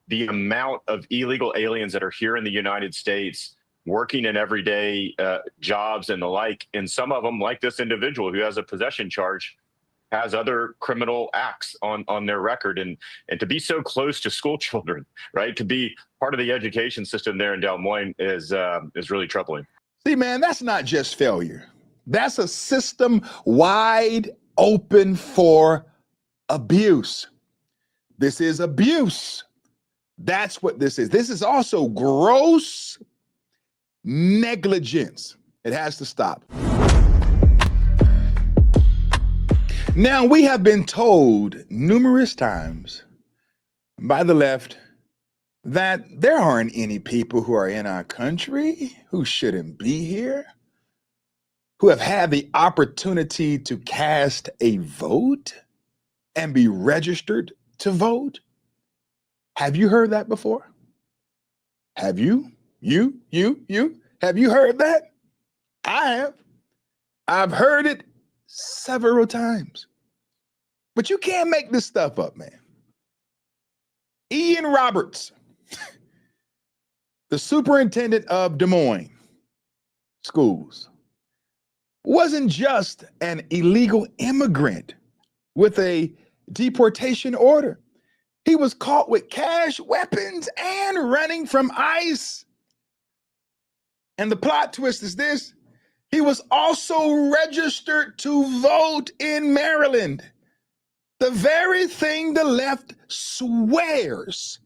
the amount of illegal aliens that are here in the United States working in everyday jobs and the like, and some of them, like this individual who has a possession charge, has other criminal acts on their record, and to be so close to school children, right? To be part of the education system there in Des Moines is really troubling. See, man, that's not just failure. That's a system wide open for abuse. This is abuse. That's what this is. This is also gross negligence. It has to stop. Now, we have been told numerous times by the left that there aren't any people who are in our country who shouldn't be here, who have had the opportunity to cast a vote and be registered to vote. Have you heard that before? Have you? You? Have you heard that? I have. I've heard it several times. But you can't make this stuff up, man. Ian Roberts, the superintendent of Des Moines schools, wasn't just an illegal immigrant with a deportation order. He was caught with cash, weapons, and running from ICE. And the plot twist is this: he was also registered to vote in Maryland. The very thing the left swears.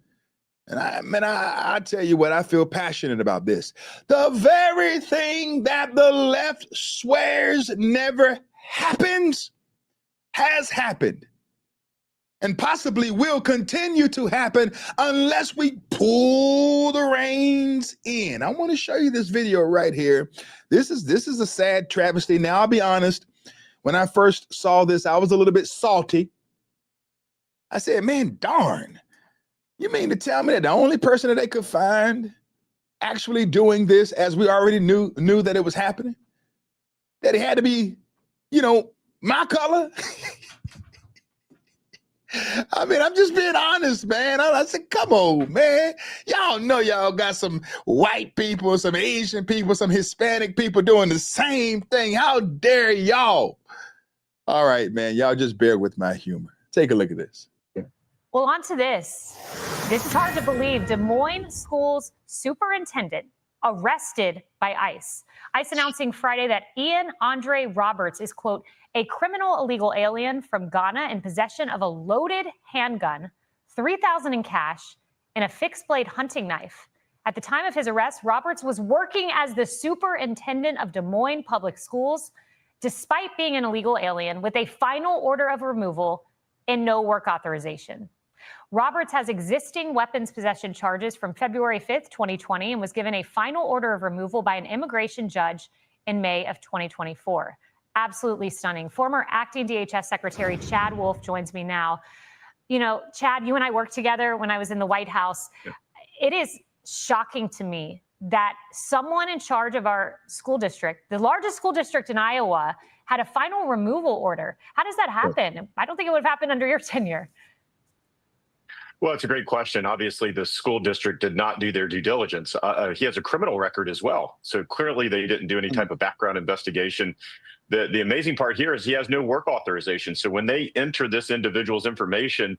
And I tell you what, I feel passionate about this. The very thing that the left swears never happens has happened, and possibly will continue to happen unless we pull the reins in. I want to show you this video right here. This is a sad travesty. Now, I'll be honest, when I first saw this, I was a little bit salty. I said, man, darn, you mean to tell me that the only person that they could find actually doing this, as we already knew that it was happening, that it had to be, my color? I mean, I'm just being honest, man. I said, come on, man. Y'all know y'all got some white people, some Asian people, some Hispanic people doing the same thing. How dare y'all? All right, man. Y'all just bear with my humor. Take a look at this. Well, on to this. This is hard to believe. Des Moines Schools superintendent arrested by ICE. ICE announcing Friday that Ian Andre Roberts is, quote, a criminal illegal alien from Ghana in possession of a loaded handgun, $3,000 in cash, and a fixed-blade hunting knife. At the time of his arrest, Roberts was working as the superintendent of Des Moines Public Schools, despite being an illegal alien with a final order of removal and no work authorization. Roberts has existing weapons possession charges from February 5th, 2020, and was given a final order of removal by an immigration judge in May of 2024. Absolutely stunning. Former acting DHS Secretary Chad Wolf joins me now. Chad, you and I worked together when I was in the White House. Yeah. It is shocking to me that someone in charge of our school district, the largest school district in Iowa, had a final removal order. How does that happen? I don't think it would have happened under your tenure. Well, it's a great question. Obviously, the school district did not do their due diligence. He has a criminal record as well. So clearly they didn't do any type of background investigation. The amazing part here is he has no work authorization. So when they enter this individual's information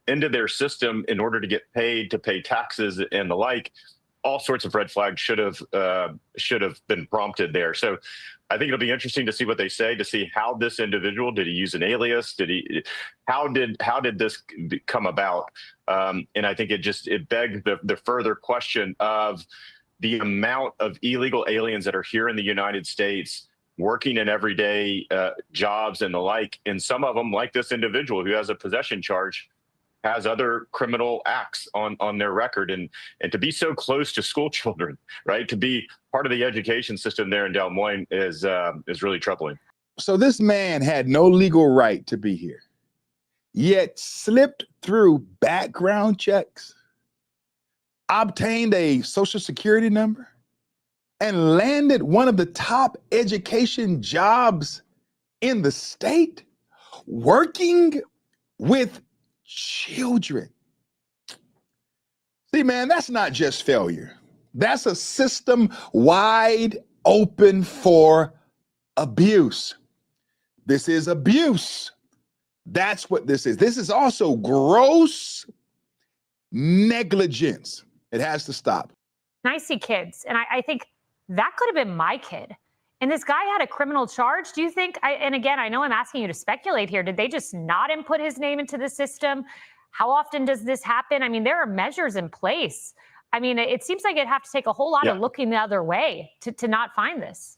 into their system in order to get paid, to pay taxes and the like, all sorts of red flags should have been prompted there. So I think it'll be interesting to see what they say, to see how this individual, did he use an alias? How did this come about? And I think it begged the further question of the amount of illegal aliens that are here in the United States working in everyday jobs and the like. And some of them, like this individual who has a possession charge, has other criminal acts on their record, and to be so close to school children, right? To be part of the education system there in Des Moines is really troubling. So this man had no legal right to be here, yet slipped through background checks, obtained a social security number, and landed one of the top education jobs in the state, working with children. See, man, that's not just failure. That's a system wide open for abuse. This is abuse. That's what this is. This is also gross negligence. It has to stop. And I see kids, and I think that could have been my kid. And this guy had a criminal charge. Do you think, and again, I know I'm asking you to speculate here, did they just not input his name into the system? How often does this happen? I mean, there are measures in place. I mean, it seems like it'd have to take a whole lot of looking the other way to not find this.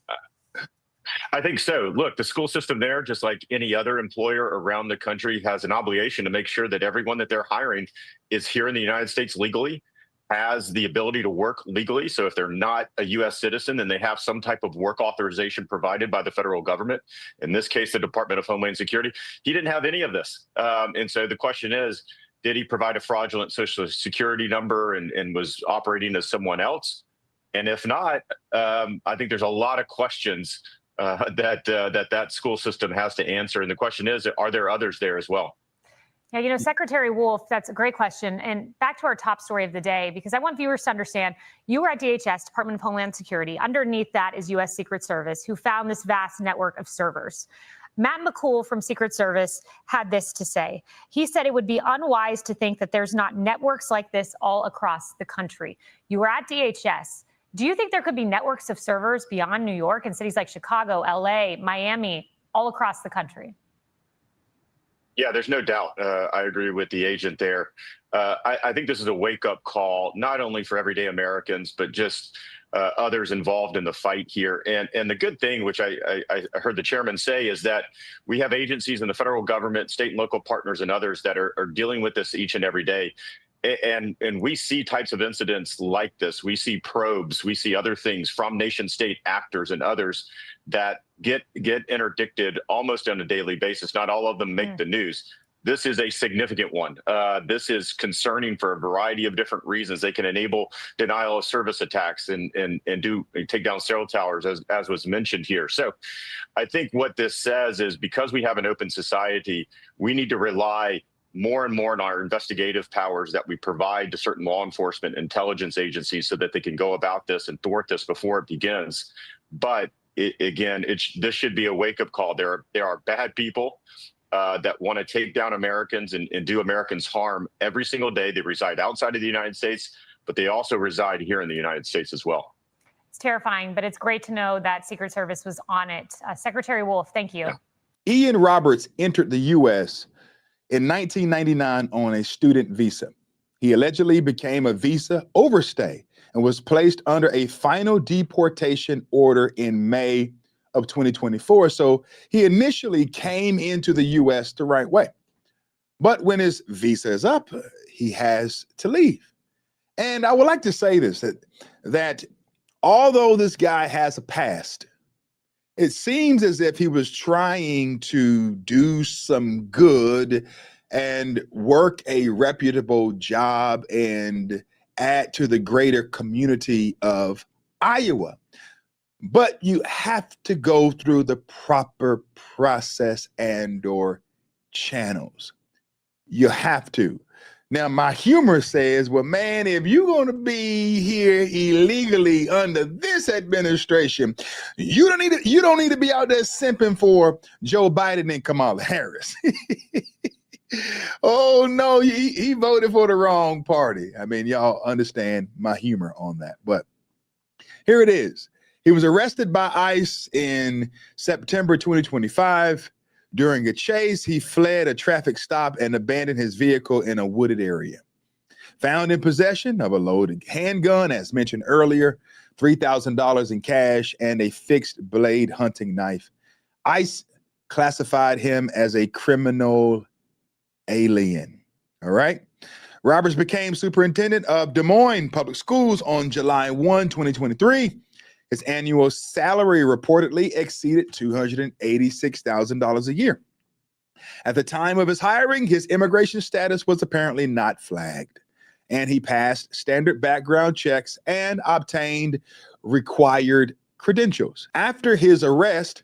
I think so. Look, the school system there, just like any other employer around the country, has an obligation to make sure that everyone that they're hiring is here in the United States legally, has the ability to work legally. So if they're not a U.S. citizen, then they have some type of work authorization provided by the federal government. In this case, the Department of Homeland Security. He didn't have any of this. And so the question is, did he provide a fraudulent social security number and was operating as someone else? And if not, I think there's a lot of questions that school system has to answer. And the question is, are there others there as well? Yeah, you know, Secretary Wolf, that's a great question. And back to our top story of the day, because I want viewers to understand, you were at DHS, Department of Homeland Security. Underneath that is U.S. Secret Service, who found this vast network of servers. Matt McCool from Secret Service had this to say. He said it would be unwise to think that there's not networks like this all across the country. You were at DHS. Do you think there could be networks of servers beyond New York in cities like Chicago, LA, Miami, all across the country? Yeah, there's no doubt. I agree with the agent there. I think this is a wake-up call, not only for everyday Americans, but just others involved in the fight here. And the good thing, which I heard the chairman say, is that we have agencies in the federal government, state and local partners, and others that are dealing with this each and every day. And we see types of incidents like this. We see probes. We see other things from nation state actors and others that get interdicted almost on a daily basis. Not all of them make the news. This is a significant one. This is concerning for a variety of different reasons. They can enable denial of service attacks and take down cell towers, as was mentioned here. So I think what this says is, because we have an open society, we need to rely more and more on our investigative powers that we provide to certain law enforcement intelligence agencies so that they can go about this and thwart this before it begins. But this should be a wake-up call. There are bad people that want to take down Americans and do Americans harm every single day. They reside outside of the United States, but they also reside here in the United States as well. It's terrifying, but it's great to know that Secret Service was on it. Secretary Wolf, thank you. Yeah. Ian Roberts entered the U.S. in 1999 on a student visa. He allegedly became a visa overstay and was placed under a final deportation order in May of 2024. So he initially came into the U.S. the right way. But when his visa is up, he has to leave. And I would like to say this, that although this guy has a past, it seems as if he was trying to do some good and work a reputable job and add to the greater community of Iowa. But you have to go through the proper process and/or channels. You have to. Now, my humor says, well, man, if you're going to be here illegally under this administration, you don't need to be out there simping for Joe Biden and Kamala Harris. Oh, no, he voted for the wrong party. I mean, y'all understand my humor on that. But here it is. He was arrested by ICE in September 2025. During a chase, he fled a traffic stop and abandoned his vehicle in a wooded area. Found in possession of a loaded handgun, as mentioned earlier, $3,000 in cash, and a fixed blade hunting knife. ICE classified him as a criminal alien. All right. Roberts became superintendent of Des Moines Public Schools on July 1, 2023. His annual salary reportedly exceeded $286,000 a year. At the time of his hiring, his immigration status was apparently not flagged, and he passed standard background checks and obtained required credentials. After his arrest,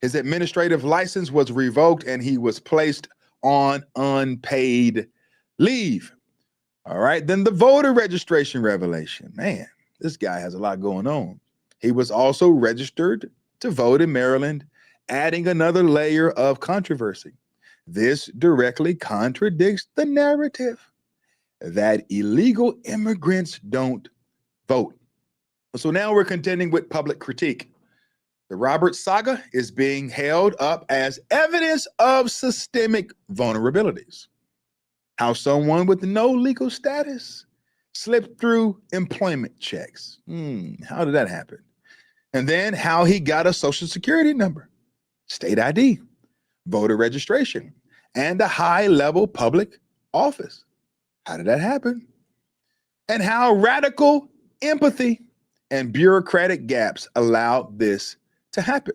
his administrative license was revoked and he was placed on unpaid leave. All right. Then the voter registration revelation. Man, this guy has a lot going on. He was also registered to vote in Maryland, adding another layer of controversy. This directly contradicts the narrative that illegal immigrants don't vote. So now we're contending with public critique. The Roberts saga is being held up as evidence of systemic vulnerabilities. How someone with no legal status slipped through employment checks. How did that happen? And then how he got a social security number, state ID, voter registration, and a high-level public office. How did that happen? And how radical empathy and bureaucratic gaps allowed this to happen.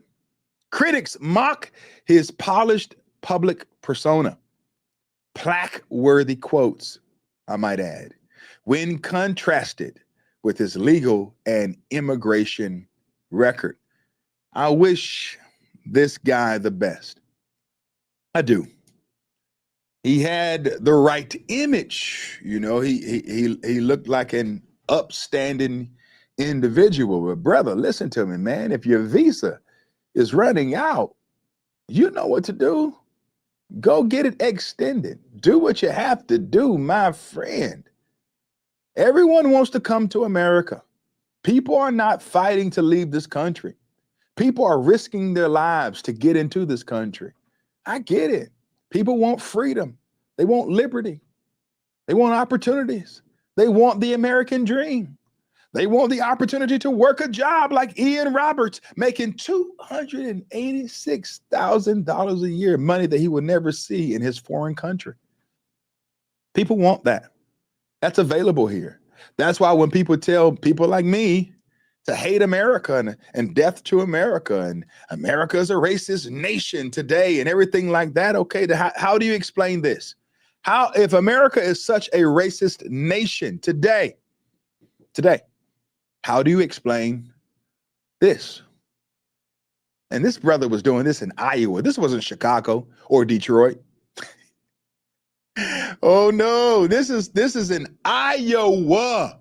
Critics mock his polished public persona, plaque-worthy quotes, I might add, when contrasted with his legal and immigration record. I wish this guy the best. I do. He had the right image, you know. He looked like an upstanding individual. But brother, listen to me, man. If your visa is running out, you know what to do. Go get it extended. Do what you have to do, my friend. Everyone wants to come to America. People are not fighting to leave this country. People are risking their lives to get into this country. I get it. People want freedom. They want liberty. They want opportunities. They want the American dream. They want the opportunity to work a job like Ian Roberts, making $286,000 a year, money that he would never see in his foreign country. People want that. That's available here. That's why when people tell people like me to hate America and death to America and America is a racist nation today and everything like that, okay, how do you explain this? How, if America is such a racist nation today, how do you explain this? And this brother was doing this in Iowa. This wasn't Chicago or Detroit. Oh no, this is in Iowa.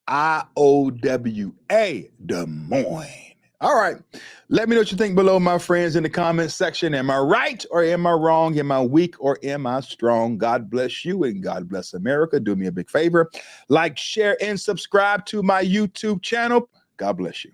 IOWA, Des Moines. All right. Let me know what you think below, my friends, in the comments section. Am I right or am I wrong? Am I weak or am I strong? God bless you and God bless America. Do me a big favor. Like, share, and subscribe to my YouTube channel. God bless you.